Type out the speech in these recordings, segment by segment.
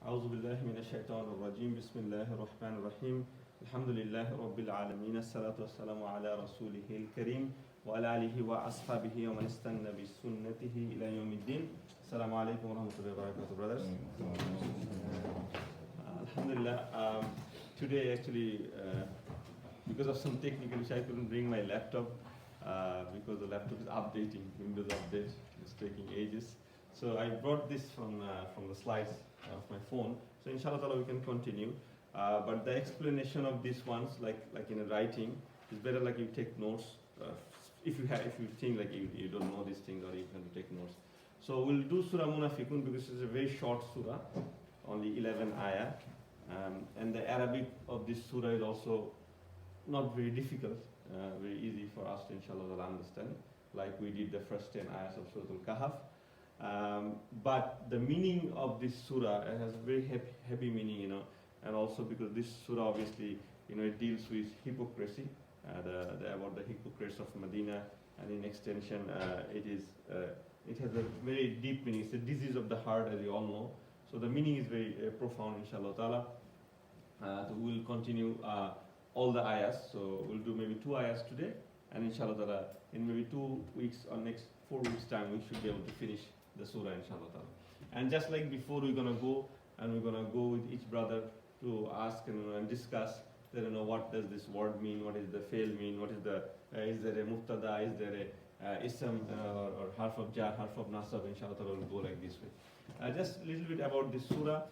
أعوذ بالله من الشيطان الرجيم بسم الله الرحمن الرحيم الحمد لله رب العالمين الصلاة والسلام على رسوله الكريم وعلى آله وأصحابه ومن استنى بسنته إلى يوم الدين. السلام عليكم ورحمة الله وبركاته, brothers. Alhamdulillah, today actually because of some technical issue I couldn't bring my laptop because the laptop is updating, Windows update, it's taking ages. So I brought this from the slides of my phone. So inshallah we can continue. But the explanation of these ones, like in a writing, is better like you take notes. If you think like you don't know these things, or you can take notes. So we'll do Surah Munafikoon because it's a very short surah, only 11 ayah. And the Arabic of this surah is also not very difficult, very easy for us to inshallah understand, like we did the first 10 ayahs of Surah Al-Kahf. But the meaning of this surah has very heavy meaning, and also because this surah obviously, it deals with hypocrisy, about the hypocrites of Medina, and in extension, it has a very deep meaning. It's a disease of the heart, as you all know. So the meaning is very profound, inshallah ta'ala. So we'll continue all the ayahs. So we'll do maybe 2 ayahs today, and inshallah ta'ala, in maybe 2 weeks or next 4 weeks time, we should be able to finish the surah, inshallah ta'ala. And just like before, we're going to go with each brother to ask and discuss that, what does this word mean, what is the fail mean, what is is there a muftada, is there a ism or harf of jar, harf of nasab, inshallah ta'ala will go like this way. Just a little bit about this surah.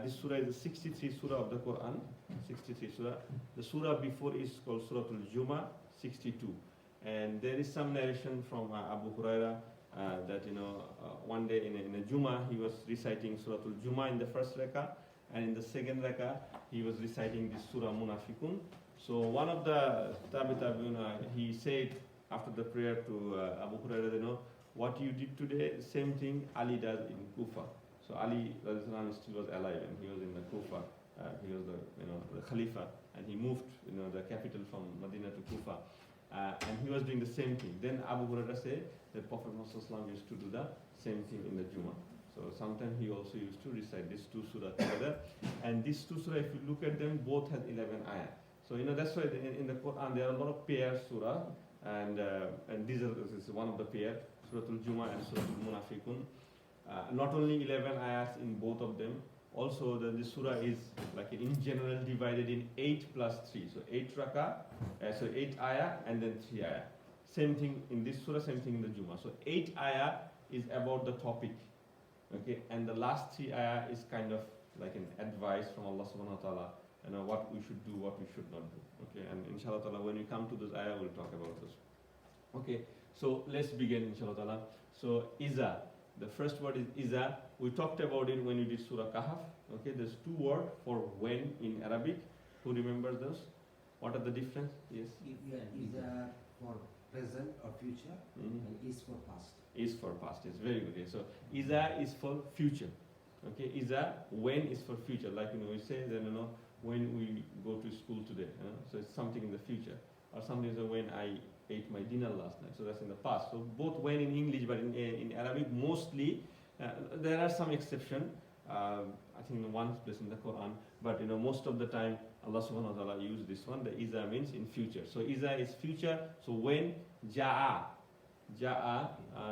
This surah is the 63th surah of the Quran, 63th surah. The surah before is called Surah Al-Jumu'ah, 62. And there is some narration from Abu Huraira that one day in a Jummah he was reciting Surah Al-Jumu'ah in the first rakah, and in the second rakah he was reciting this Surah Munafikoon. So one of the tabi'in, he said after the prayer to Abu Huraira, what you did today, same thing Ali does in Kufa. So Ali still was alive, and he was in the Kufa. He was the Khalifa, and he moved the capital from Medina to Kufa. And he was doing the same thing. Then Abu Hurairah said that Prophet Muhammad used to do the same thing in the Jummah. So sometimes he also used to recite these 2 surah together. And these 2 surah, if you look at them, both have 11 ayah. So that's why in the Quran there are a lot of pair surah, and this is one of the pair, Surah Al-Jumu'ah and Surah Al-Munafikoon. Not only 11 ayahs in both of them, also the surah is like in general divided in 8 plus 3. So 8 rakah, 8 ayah and then 3 ayah. Same thing in this surah, same thing in the Jummah. So 8 ayah is about the topic, okay, and the last 3 ayah is kind of like an advice from Allah subhanahu wa ta'ala, what we should do, what we should not do. Okay, and inshallah ta'ala when we come to those ayah we'll talk about those. Okay, so let's begin inshallah ta'ala. So Iza, the first word is Iza. We talked about it when we did Surah Kahf. Okay, there's 2 words for when in Arabic. Who remembers those? What are the difference? Yes. Iza for present or future, and is for past. Is for past. It's very good. So Iza is for future. Okay, Iza, when is for future. Like we say that when we go to school today. So it's something in the future. Or something so when I ate my dinner last night. So that's in the past. So both when in English, but in Arabic mostly. There are some exceptions. I think in one place in the Quran, but most of the time Allah subhanahu wa ta'ala used this one. The Iza means in future. So Iza is future. So when Ja'a,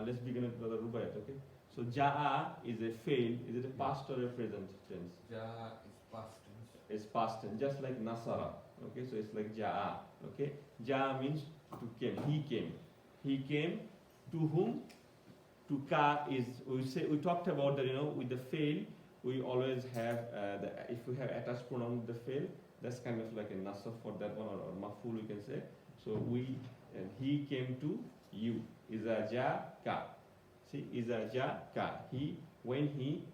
let's begin with Brother Rubayat, okay? So Ja'a is a fail. Is it a past or a present tense? Ja'a is past tense. It's past tense, just like Nasara. Okay, so it's like Ja'a. Okay, Ja'a means to came. He came. He came to whom? To ka is, we talked about that, with the fail, we always have, if we have attached pronoun with the fail, that's kind of like a nasab for that one, or maful we can say. So he came to you. Iza ja ka. See, Iza ja ka. When he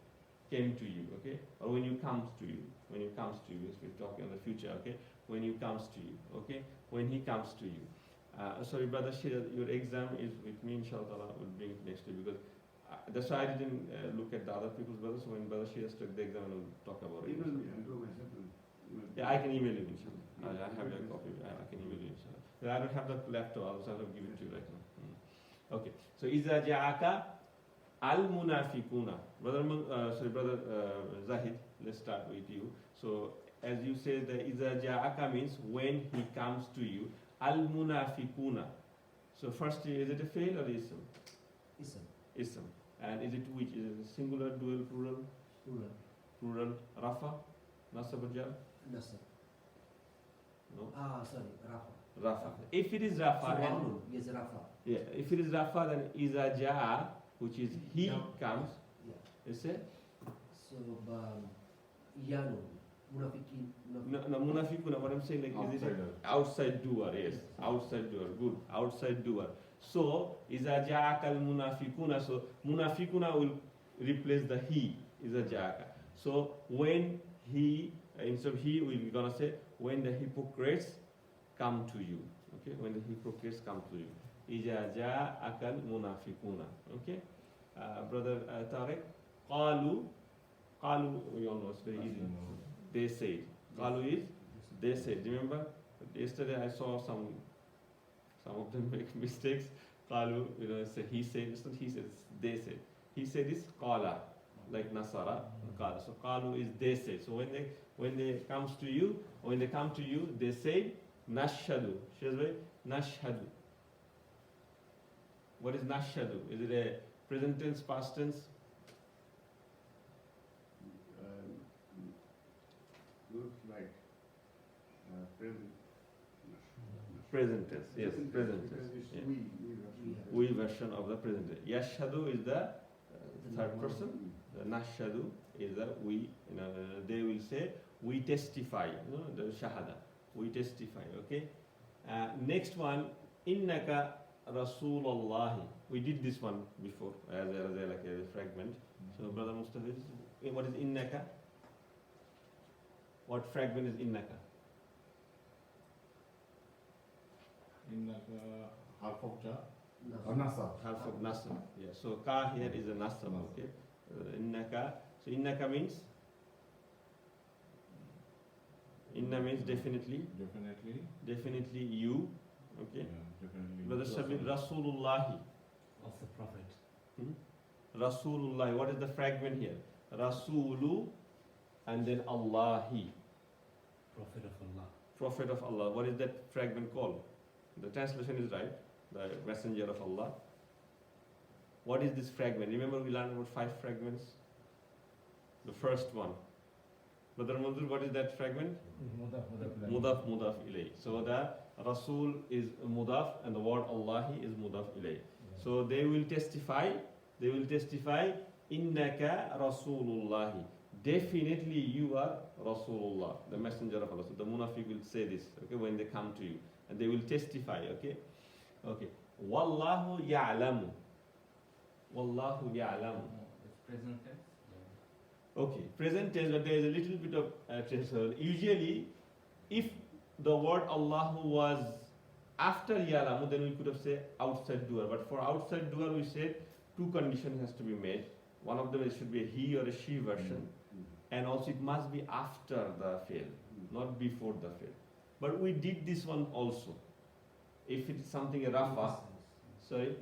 came to you, okay? Or when he comes to you. When he comes to you, if we're talking of the future, okay? When he comes to you, okay? When he comes to you. Sorry, Brother Shira, your exam is with me, inshallah, we'll bring it next week, because that's why I didn't look at the other people's brothers. So when Brother Shira took the exam, we'll talk about it. Yeah, I can email you, inshallah. I have your copy. I can email you, inshallah. I don't have the laptop, so I'll give it to you right now. Okay, so Iza Ja'aka Al-Munafikuna. Brother Zahid, let's let's start with you. So as you say, the iza ja'aka means when he comes to you. Al munafikuna. So first, is it a fail or ism? Ism. Ism. And is it which? Is it singular, dual, plural? Plural. Plural. Rafa? Nasab or jar? Nasab. No. Sorry. Rafa. Rafa. If it is Rafa, So, and, yes, Rafa. yeah, if it is Rafa, then iza ja'a, which is he comes. Yeah. Is it? So, Yanu. Munafikin. No, munafikuna. What I'm saying, like, is it outside doer? Yes, outside doer. Good, outside doer. So, iza ja'aka al munafikuna. So, munafikuna will replace the he. Iza ja'aka. So, when he, instead of he, we're gonna say when the hypocrites come to you. Okay, when the hypocrites come to you. Iza ja'aka al munafikuna. Okay, brother Tariq. Qalu, we all know it's very easy. They said. Qalu is they said. Remember, yesterday I saw some of them make mistakes. Qalu, say he said. It's not he said. It's they said. He said is qala, like Nasara. Qala. So qalu is they said. So when they come to you, they say nashhadu. Shazway nashhadu. What is nashhadu? Is it a present tense, past tense? Looks like present. Present tense, yes, present tense. Yeah. We version of the present tense. Yashhadu is the third person. Nashhadu is the we. They will say we testify. The shahada. We testify. Okay. Next one, innaka Rasulullah. We did this one before as a fragment. So, brother Mustafa, what is innaka? What fragment is innaka? Innaka half of jar. Nasab. Half of nasab. Yeah. So ka here is a nasab. Okay. Innaka. So innaka means. Inna means definitely. Definitely you. Okay. Yeah, definitely. Brother Shabir, Rasulullahi. Of the Prophet. Rasulullah. What is the fragment here? Rasulu. And then Allahi. Prophet of Allah. Prophet of Allah. What is that fragment called? The translation is right. The messenger of Allah. What is this fragment? Remember we learned about 5 fragments? The first one. Brother Munzur, what is that fragment? Mudaf ilay. So the Rasul is mudaf and the word Allahi is mudaf ilay. So they will testify. Innaka Rasulullahi. Definitely you are Rasulullah, the messenger of Allah. So the munafiq will say this, okay, when they come to you. And they will testify, okay? Okay. Wallahu ya'lamu. Wallahu ya'lamu. It's present tense. Okay, present tense, but there is a little bit of transfer. Usually, if the word Allahu was after ya'lamu, then we could have said outside doer. But for outside doer, we said 2 conditions has to be made. One of them, it should be a he or a she version. And also it must be after the fail, not before the fail. But we did this one also. If it's something rafa, sorry,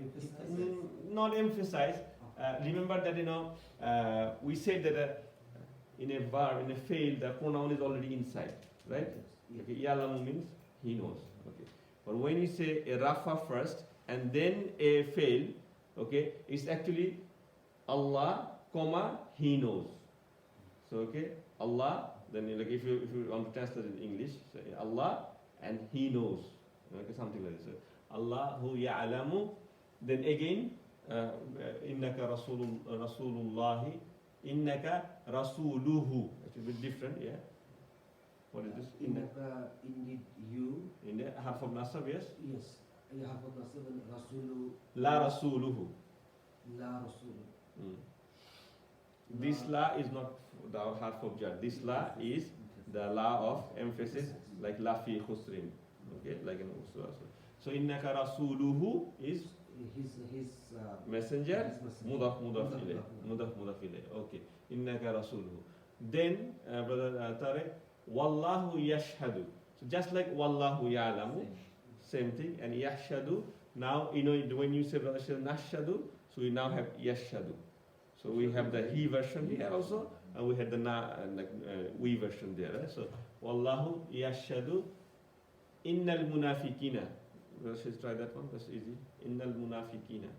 not emphasize. Remember that we said that in a verb, in a fail, the pronoun is already inside, right? Okay, yalamu means he knows. Okay, but when you say a rafa first and then a fail, okay, it's actually Allah, comma, he knows. So okay, Allah, then like if you want to translate in English, say Allah and he knows. Okay, something like this. So, Allahu ya'lamu, then again, innaka Rasulullahi, innaka Rasuluhu. It will be different, yeah. What is this? Innaka, indeed you. In the half of nasab, yes? Yes. You have a nasab and Rasulu. La Rasuluhu. La Rasulu. This la is not the half of jar. This la is the la of emphasis, like la fi khusrin. Okay, like in Surah. So innaka Rasuluhu is his messenger. Mudaf ilay. Okay. Innaka Rasuluhu. Then, brother Tariq, Wallahu yashhadu. So just like Wallahu ya'lamu, same thing. And yashhadu. Now when you say brother nashhadu, so we now have yashhadu. So we have the he version here also, we had the we version there. Right? So, Wallahu yashhadu innal munafiqina. Let's just try that one. That's easy. Innal munafiqina.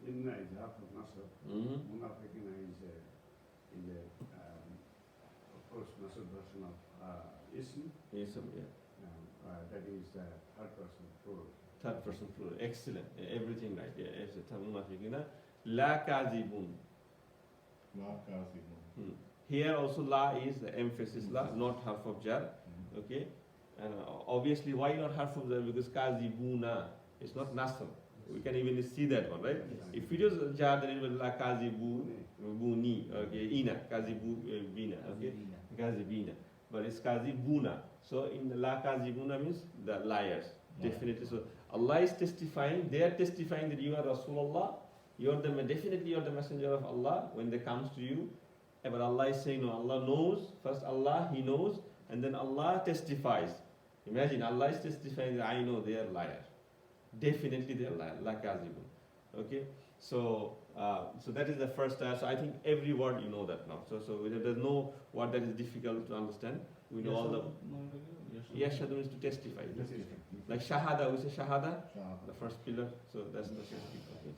Inna is half of Nasr. Munafikoon is a of course, Nasr version of Ism. Ism, yeah. That is third person plural. Third person plural. Excellent. Everything right. Yeah. It's a munafiqina. La kazibun. La kazibun. Here also la is the emphasis la, not harf of jar. Okay. And obviously, why not harf of jar? Because kazibuna. It's not nasr. We can even see that one, right? Yes. If it was jar, then it was la kazibuni. Okay. Ina. Kazibuna. Okay. Kazibina. But it's kazibuna. So in the la kazibuna means the liars. Definitely. So Allah is testifying. They are testifying that you are Rasulullah. Definitely you are the messenger of Allah when they comes to you. But Allah is saying no. Allah knows. First Allah, He knows, and then Allah testifies. Imagine Allah is testifying that I know they are liars. Definitely they are liars. La kazibun. Okay. So so that is the first ayah. So I think every word you know that now. So there's no word that is difficult to understand. We know all the. Yashhadu means to testify. Like shahada, we say shahada, the first pillar. So that's the testify.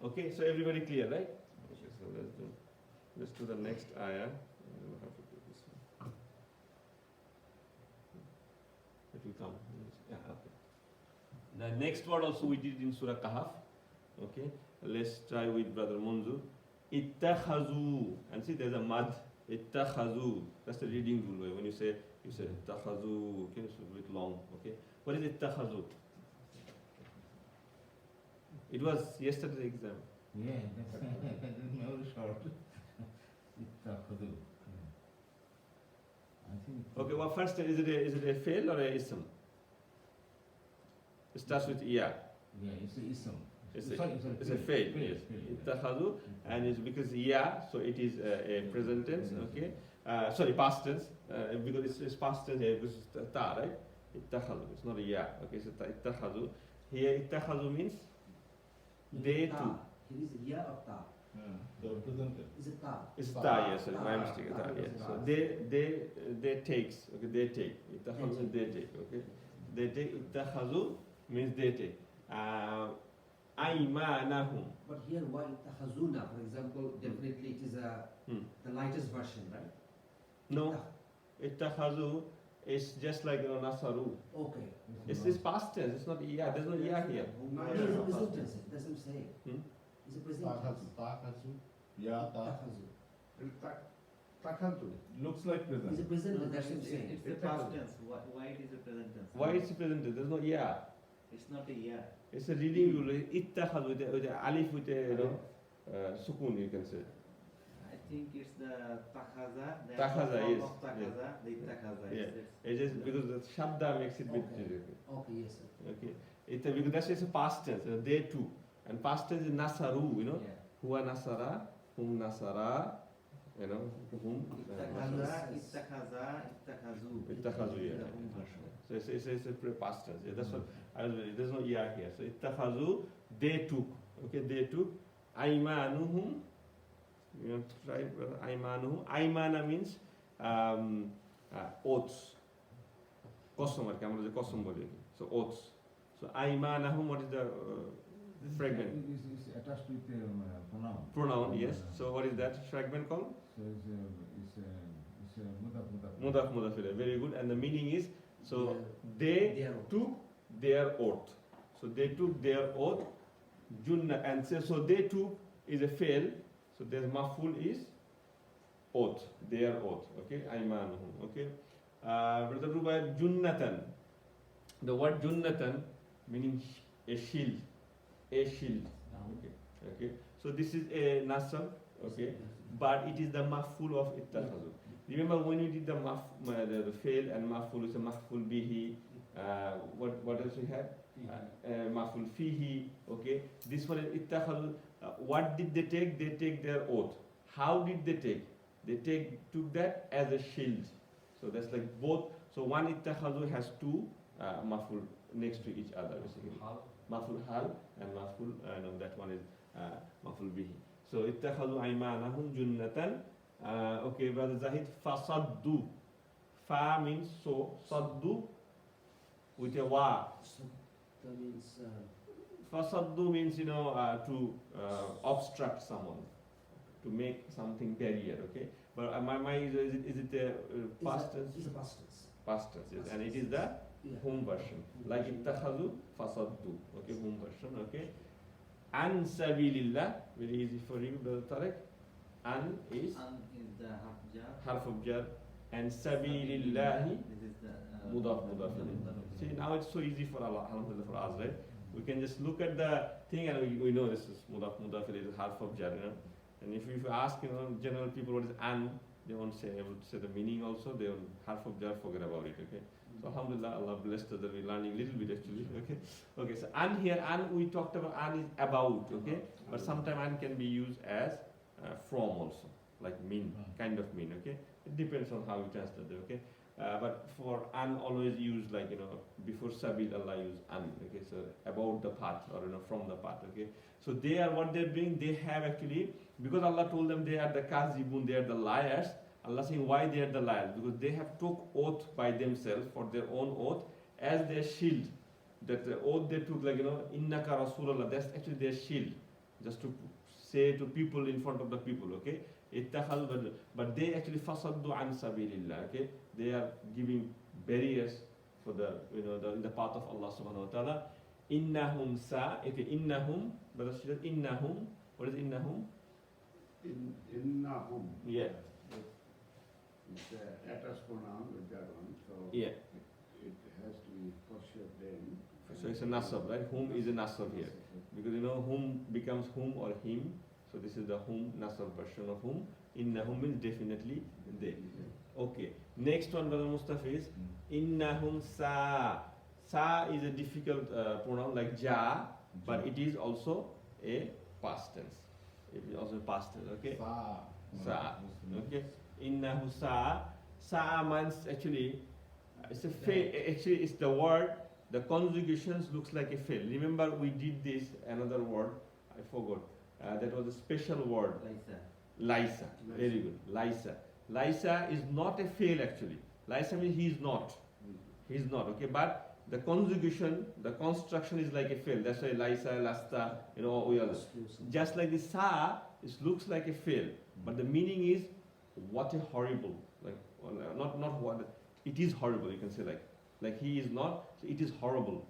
Okay, so everybody clear, right? Okay, so let's do the next ayah. We'll have to do this one. It will come. Yeah, okay. The next word also we did in Surah Kahf. Okay, let's try with Brother Munzu. Ittakhazu, and see there's a mad. Ittakhazu. That's the reading rule. When you say ittakhazu, okay, it's a bit long. Okay, what is ittakhazu? It was yesterday's exam. Yeah, that's no short. Ittakhazu. I think. Okay, well first is it a fail or a ism? It starts with iya. Yeah, it's a ism. It's a fail. Yes. Ittakhadhu, and it's because yeah, so it is a present tense. Okay, sorry, past tense because it's past tense here because it's ta, right? Ittakhadhu. It's not a yeah. Okay, so ittakhadhu. Here ittakhadhu means they too. It is ya or ta. The present Is it ta? It's ta. Yes, sorry, my mistake. Ta, yes. So they takes. Okay, they take. Ittakhadhu means they take. Okay, they take. Ittakhadhu means they take. Aymanahum. But here, why ittakhazuna? For example, definitely it is the lightest version, right? No, ittakhadhu is just like nasaru. Okay. It's past tense. It's not iya. There's no iya here. It is a present tense. That's what I'm saying. It's a present tense. Takhazu. Ya ta. Takhazu. Takhazu. Looks like It's a present. present tense. That's what I'm saying. It's the past tense. Why it is a present tense? Why it's present tense? There's no iya. It's not a yeah. It's a reading rule. Ittakhadhu with the alif with a sukun. You can say. I think it's the takhaza. The Takhaza, form yes, of takhaza. The takhaza. Yeah. It's- It's just because the shabda makes it bit. Okay, yes, sir. Okay. Because that's just a past tense. They too. And past tense is nasaru. You know. Yeah. Huwa nasara. Hum nasara. You know. Hum. Takhaza, ittakhaza, ittakhazu. Ittakhadhu, yeah. The home version. So it's a past tense. Yeah, that's what I was. There's no iya here. So ittakhadhu, they took. Okay, they took. Aymanuhum. You know, try aymanuhum. Aymana means oaths. Qasam arki amra je qasam boli. So oaths. So aymanahum, what is the fragment? It's attached with pronoun. Pronoun, yes. So what is that fragment called? So it's a mudaf. Mudaf ilayh. Very good. And the meaning is so They they are took their oath. So they took their oath. Junna, and so they took is a fail. So their maful is oath. Their oath. Okay. Aymanuhum. Okay. Brother Rubai, Junnatan. The word Junnatan meaning a shield. A shield. Okay. Okay. So this is a nasab. Okay. But it is the maful of ittakhadhu. Remember when we did the fail and maful is a maful bihi. What else we had? Maful fihi. Okay. This one is ittakhadhu. What did they take? They take their oath. How did they take? They took that as a shield. So that's like both. So one ittakhadhu has two maful next to each other basically. Maful hal and maful. No, that one is maful bihi. So ittakhadhu aymanahum junnatan Okay, brother Zahid, fasaddu. Fa means so, saddu with a wa. So that means Fasaddu means, to obstruct someone, to make something barrier, okay? But my is it past tense? It's a past tense. Past tense, yes. And it is the Yeah. home version. Like ittakhadhu, fasaddu, okay, home version, okay? An sabilillah, very easy for you, brother Tarek. An is An is the half jar. harf of jar, and sabilillahi, This is the mudaf ilayh. See, now it's so easy for Allah, alhamdulillah, for us, right? We can just look at the thing and we know this is mudaf ilayh, is harf of jar, And if you ask, general people what is an, they won't say, able to say the meaning also, they will half of jar, forget about it, okay? So alhamdulillah, Allah blessed us that we're learning a little bit actually, okay? Okay, so an here, an we talked about, an is about, okay? But sometimes an can be used as from also, like mean, kind of mean, okay? It depends on how you translate it, okay? But for an always use like, before sabil Allah use an, okay? So about the path or, from the path, okay? So they are what they're doing, they have actually, because Allah told them they are the kazibun, they are the liars. Allah saying why they are the liars? Because they have took oath by themselves for their own oath as their shield. That the oath they took, like, innaka Rasulullah, that's actually their shield. Just to say to people in front of the people, okay? But they actually fasaddu an sabilillah, okay? They are giving barriers for the, in the path of Allah subhanahu wa ta'ala. Innahum okay, innahum, brother, innahum, what is innahum? Innahum. Yeah. It's a attached pronoun with that one, so Yeah. it has to be for sure then. So it's a nasab, right? Whom is a nasab here. Because whom becomes whom or him. So this is the whom nasab version of whom. Innahum means definitely they. Okay. Next one, brother Mustafa, is innahum sa. Sa is a difficult pronoun like ja, but it is also a past tense. It is also past tense, okay? Sa. Okay. Innahu sa. Sa means actually, it's a fail. Actually, it's the word. The conjugations looks like a fail. Remember, we did this another word. I forgot. That was a special word. Lysa. Very good. Lysa. Lysa is not a fail actually. Lysa means he is not. He is not. Okay, but the conjugation, the construction is like a fail. That's why Lysa, Lasta, we are. Just like the sa, it looks like a fail, but the meaning is what a horrible. Like not what. It is horrible. You can say like he is not. So it is horrible.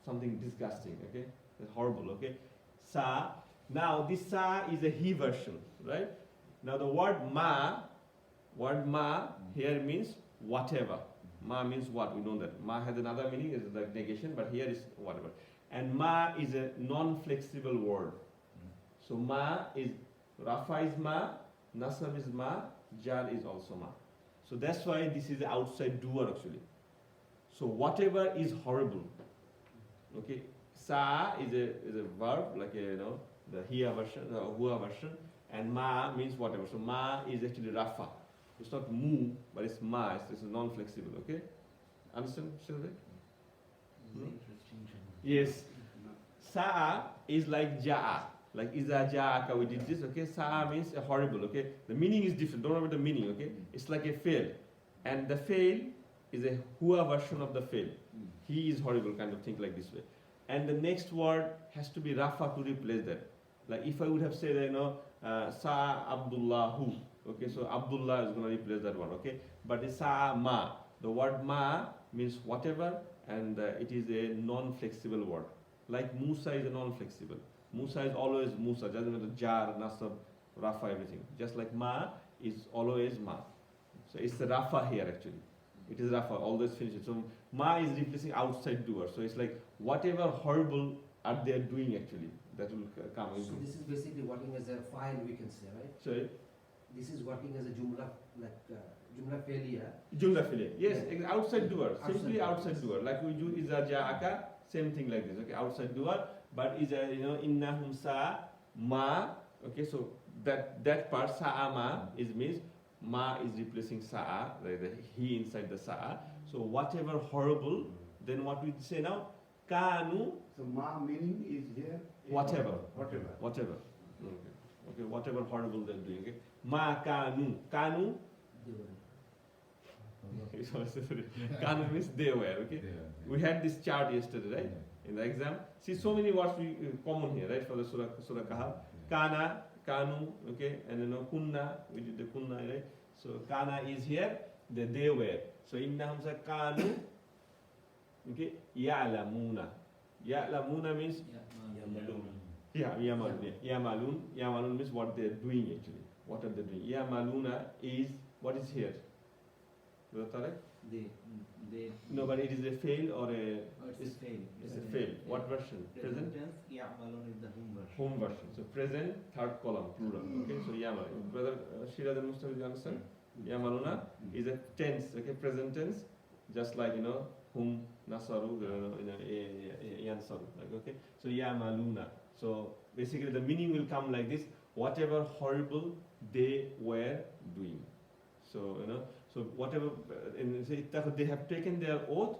Something disgusting. Okay, it's horrible. Okay, sa. Now this sa is a he version, right? Now the word ma here means whatever. Ma means what? We know that. Ma has another meaning, is like negation, but here is whatever. And ma is a non-flexible word. So ma is, rafa is ma, nasab is ma, jar is also ma. So that's why this is the outside doer actually. So whatever is horrible. Okay. Sa is a verb, like the hiya version, the hua version, and ma means whatever. So ma is actually rafa. It's not mu, but it's ma. It's non-flexible. Okay, understand, Sylvia? Yes. Sa is like ja'a, like iza ja'aka. We did this. Okay, sa means a horrible. Okay, the meaning is different. Don't remember the meaning. Okay, it's like a fail, and the fail is a hua version of the fail. He is horrible, kind of think like this way. And the next word has to be rafa to replace that. Like if I would have said, sa Abdullahu. Okay, so Abdullah is going to replace that one, okay? But it's sa ma. The word ma means whatever, and it is a non-flexible word. Like Musa is a non-flexible. Musa is always Musa, doesn't matter jar, nasab, rafa, everything. Just like ma is always ma. So it's the rafa here actually. It is rafa, always finished. So ma is replacing outside doer. So it's like whatever horrible are they doing actually, that will come. So this is basically working as a file, we can say, right? Sorry? This is working as a jumla, like jumla failure. Jumla failure. Yes, Yeah. outside doer. Simply Outside outside doer. Like we do iza ja'aka, same thing like this. Okay, outside doer. But is innahum sa ma. Okay, so that part sa'a ma is means ma is replacing sa'a, like the he inside the sa'a. So whatever horrible, then what we say now? Kanu. So ma meaning is here. Whatever. Whatever. Whatever. Okay, whatever horrible they're doing. Okay. Ma kanu. Kanu. Kanu means they were. Okay. We had this chart yesterday, right? In the exam. See, so many words we common here, right? For the Surah Kahf. Kana, Kanu, okay, and Kunna, we did the Kunna, right? So Kana is here, they were. So innahum sa Kanu, okay, Ya'lamuna. Ya'lamuna means Yamalun. Yamalun means what they are doing actually. What are they doing? Yamaluna is what is here. Is that correct? They. No, but it is a fail or a. It's a fail. It's a fail. What version? Present tense. Ya'malun is the home version. Home version. So present, third column, plural. Okay, so Yamal. Brother Shiraj and Mustafa, you understand? Yamaluna is a tense, okay, present tense, just like whom Nasaru, Yansaru. Like, okay, so Yamaluna. So basically the meaning will come like this: whatever horrible they were doing. So so whatever, they have taken their oath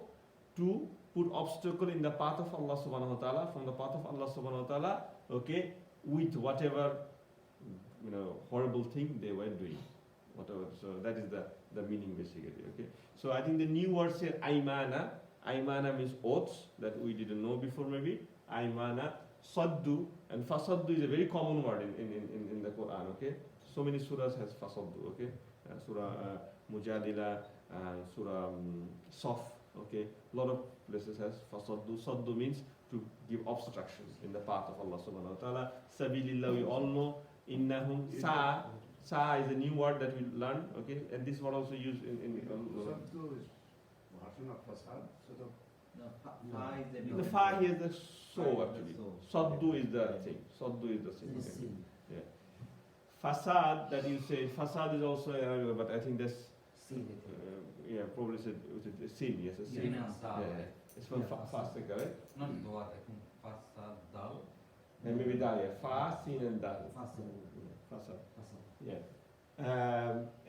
to put obstacle in the path of Allah subhanahu wa ta'ala, from the path of Allah subhanahu wa ta'ala, okay, with whatever horrible thing they were doing. Whatever. So that is the meaning basically. Okay. So I think the new words here, Aymana. Aymana means oaths that we didn't know before maybe. Aymana, Saddu, and Fasaddu is a very common word in the Quran. Okay. So many surahs has Fasaddu. Okay. Surah Mujadila, Surah Saf. Okay. A lot of places has Fasaddu. Saddu means to give obstructions in the path of Allah subhanahu wa ta'ala. Sabilillah, we all know. Innahum Sa is a new word that we learned, okay, and this word also used in Saddu is version of fasad, sort of. No, fa is the. the fa here is the so actually. Saddu is the thing. Saddu is the thing. It's a sin. Yeah. Fasad that you say, fasad is also Arabic, but I think that's Sin. yeah, probably said with a sin. Yes, a sin. Yeah. It's from fasik, right? Not Dawat, I think Fasad Dal. And maybe dal, yeah. Fa, sin, and dal. Fasil. Fasad. Fasil. Yeah.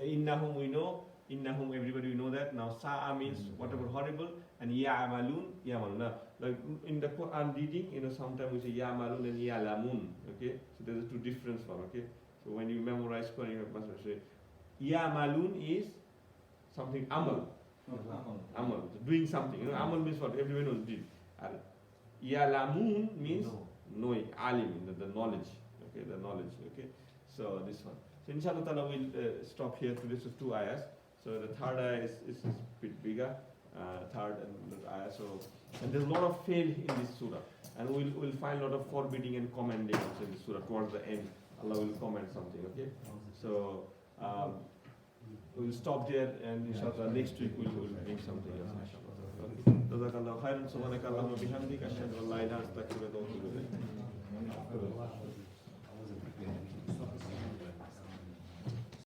Innahum we know. Innahum everybody we know that. Now sa'a means whatever horrible, and ya'malun, ya'malun. Now, like in the Quran reading, sometimes we say ya'malun and ya'lamun. Okay, so there's two difference one. Okay, so when you memorize Quran, you must say ya'malun is something amal. Amal, doing something. Amal means what everyone knows did. And ya'lamun means knowing, alim, the knowledge. Okay, the knowledge. Okay, so this one. So inshallah ta'ala we'll stop here. Today is 2 ayahs. So the third ayah is a bit bigger. Third and ayah. So and there's a lot of fail in this surah, and we'll find a lot of forbidding and commanding also in this surah towards the end. Allah will command something. Okay. So we'll stop there, and inshallah next week we'll bring something else. Inshallah. Jazakallahu khairan. Subhanakallahumma bihamdika ashhadu an la ilaha illa anta astaghfiruka wa atubu ilayk.